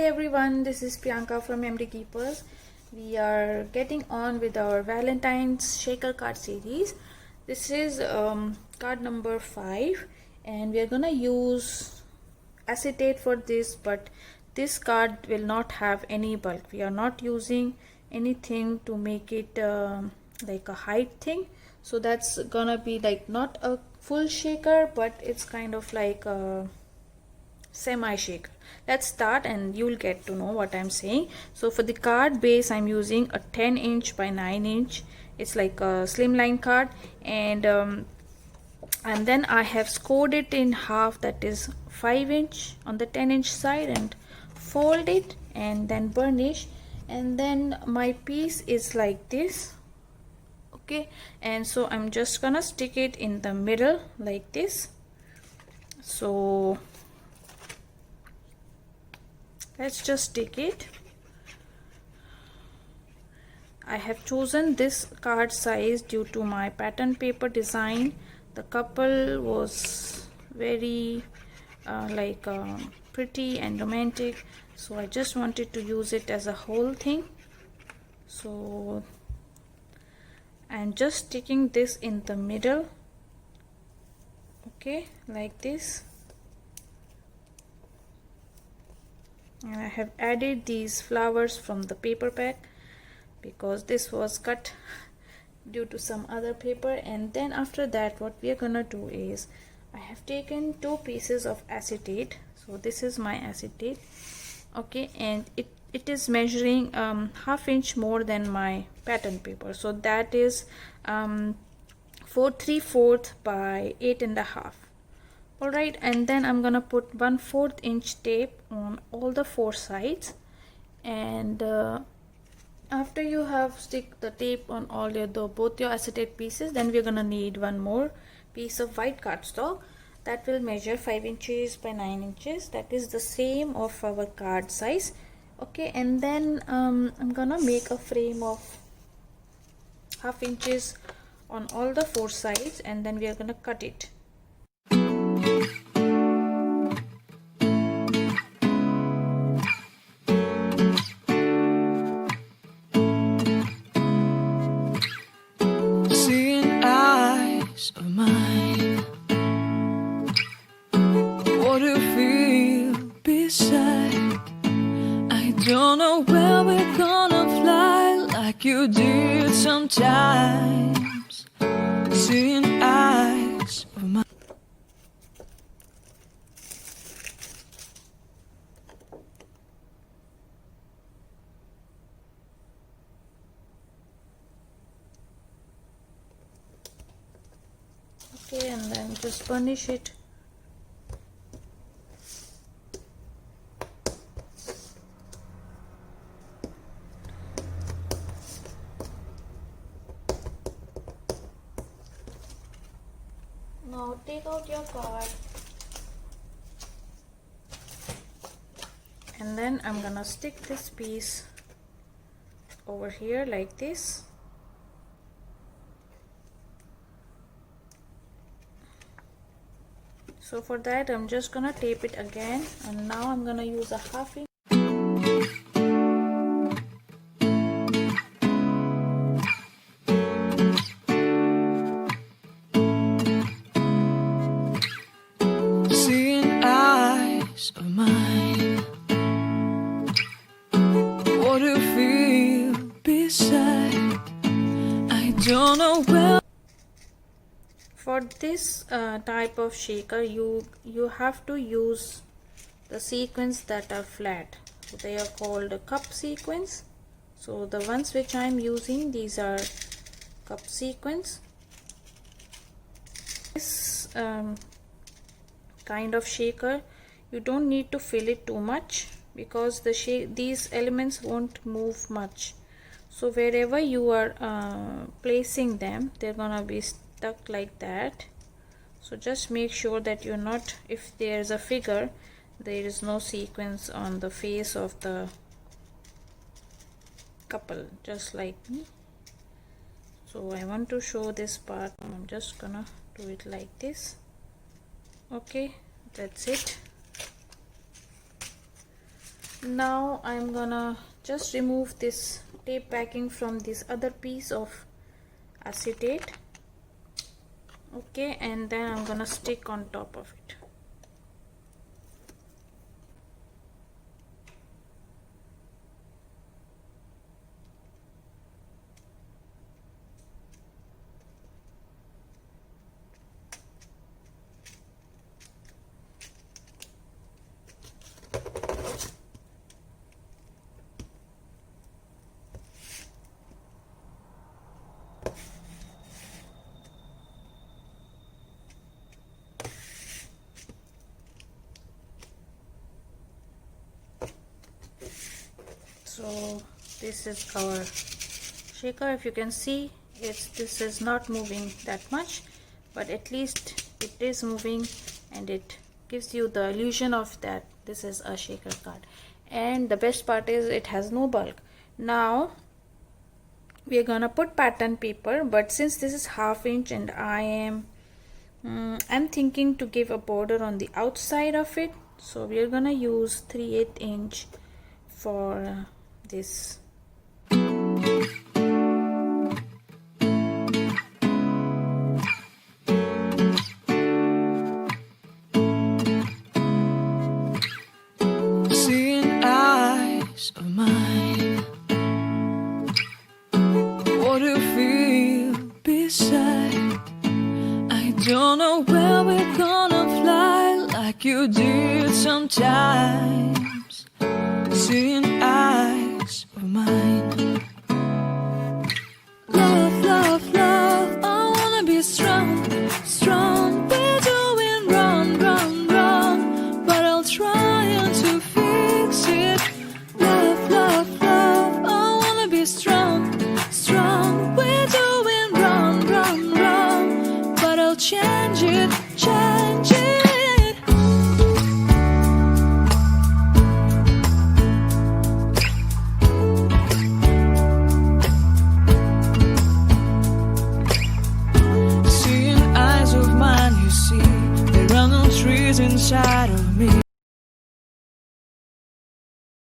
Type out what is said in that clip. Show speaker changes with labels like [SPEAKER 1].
[SPEAKER 1] everyone, this is Priyanka from MD Keepers. We are getting on with our Valentine's shaker card series. This is card number 5 and we are gonna use acetate for this, but this card will not have any bulk. We are not using anything to make it like a height thing, so that's gonna be like not a full shaker, but it's kind of like a semi shaker. Let's start and you'll get to know what I'm saying. So for the card base, I'm using a 10" by 9". It's like a slimline card, and then I have scored it in half, that is 5" on the 10" side, and fold it and then burnish. And then my piece is like this, okay, and so I'm just gonna stick it in the middle like this. So let's just stick it. I have chosen this card size due to my pattern paper design. The couple was very pretty and romantic, so I just wanted to use it as a whole thing. So I'm just sticking this in the middle, okay, like this. And I have added these flowers from the paper pack because this was cut due to some other paper. And then after that, what we are gonna do is, I have taken 2 pieces of acetate. So this is my acetate, okay, and it is measuring ½ inch more than my pattern paper, so that is 4 3/4 by 8.5. Alright, and then I'm gonna put 1/4 inch tape on all the 4 sides. And after you have stick the tape on all both your acetate pieces, then we're gonna need one more piece of white cardstock that will measure 5" by 9". That is the same of our card size, okay. And then I'm gonna make a frame of ½ inch on all the 4 sides, and then we are gonna cut it.
[SPEAKER 2] Of mine, what do you feel beside? I don't know where we're gonna fly like you did sometimes. Seeing eyes of mine.
[SPEAKER 1] Okay, and then just burnish it. Now take out your card, and then I'm gonna stick this piece over here like this. So for that, I'm just gonna tape it again, and now I'm gonna use a ½ inch.
[SPEAKER 2] Seeing eyes of mine, what do you feel beside? I don't know where.
[SPEAKER 1] For this type of shaker, you have to use the sequins that are flat. So they are called cup sequins. So the ones which I'm using, these are cup sequins. This kind of shaker, you don't need to fill it too much because these elements won't move much. So wherever you are placing them, they're gonna be stuck like that. So just make sure that you're not, if there's a figure, there is no sequence on the face of the couple, just like me. So I want to show this part. I'm just gonna do it like this, okay, that's it. Now I'm gonna just remove this tape backing from this other piece of acetate. Okay, and then I'm gonna stick on top of it. So this is our shaker. If you can see, this is not moving that much, but at least it is moving, and it gives you the illusion of that this is a shaker card. And the best part is it has no bulk. Now we are gonna put pattern paper, but since this is 1/2 inch and I'm thinking to give a border on the outside of it, so we are gonna use 3/8 inch for this.
[SPEAKER 2] Seeing eyes of mine, what do you feel beside? I don't know where we're gonna fly like you did sometimes. Seeing eyes of mine. Love, love, love, I wanna be strong, strong. We're doing wrong, wrong, wrong, but I'll try to fix it. Love, love, love, I wanna be strong, strong. We're doing wrong, wrong, wrong, but I'll change it, change it. Seeing eyes of mine, you see, there are no trees inside of me.